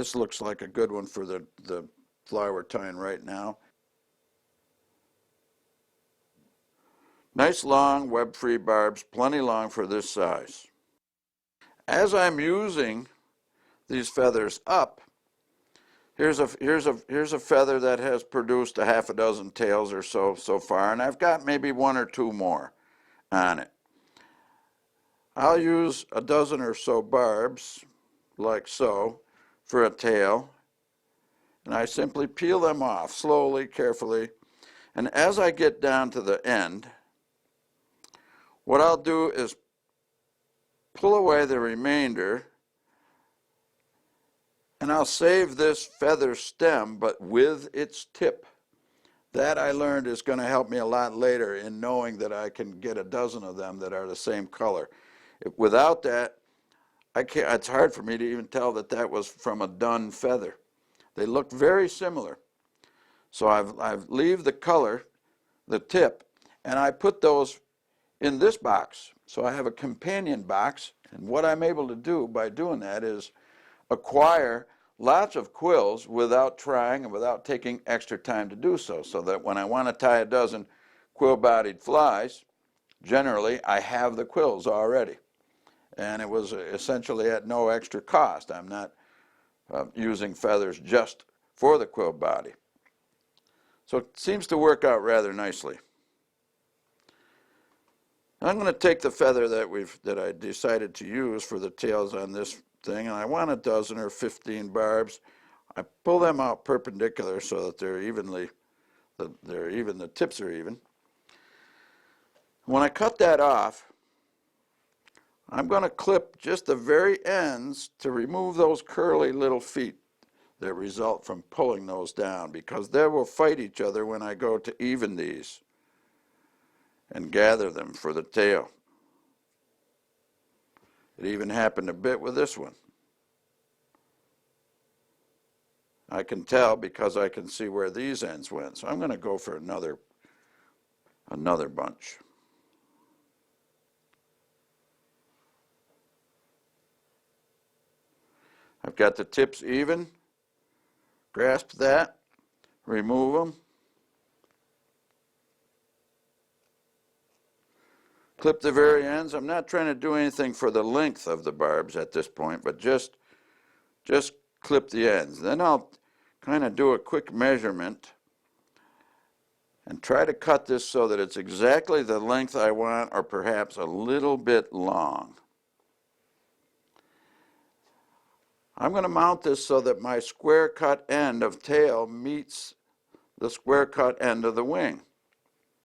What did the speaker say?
This looks like a good one for the fly we're tying right now. Nice long web-free barbs, plenty long for this size. As I'm using these feathers up, here's a feather that has produced a half a dozen tails or so far, and I've got maybe one or two more on it. I'll use a dozen or so barbs, like so, for a tail, and I simply peel them off slowly, carefully, and as I get down to the end, what I'll do is pull away the remainder, and I'll save this feather stem, but with its tip. That I learned is going to help me a lot later in knowing that I can get a dozen of them that are the same color. Without that, I can't, it's hard for me to even tell that that was from a dun feather. They look very similar. So I've leave the color, the tip, and I put those in this box. So I have a companion box, and what I'm able to do by doing that is acquire lots of quills without trying and without taking extra time to do so, so that when I want to tie a dozen quill-bodied flies, generally I have the quills already. And it was essentially at no extra cost. I'm not using feathers just for the quill body. So it seems to work out rather nicely. I'm going to take the feather that I decided to use for the tails on this thing, and I want a dozen or 15 barbs. I pull them out perpendicular so that they're evenly, the tips are even. When I cut that off, I'm going to clip just the very ends to remove those curly little feet that result from pulling those down, because they will fight each other when I go to even these and gather them for the tail. It even happened a bit with this one. I can tell because I can see where these ends went. So I'm going to go for another bunch. I've got the tips even. Grasp that, remove them. Clip the very ends. I'm not trying to do anything for the length of the barbs at this point, but just clip the ends. Then I'll kind of do a quick measurement and try to cut this so that it's exactly the length I want, or perhaps a little bit long. I'm going to mount this so that my square cut end of tail meets the square cut end of the wing.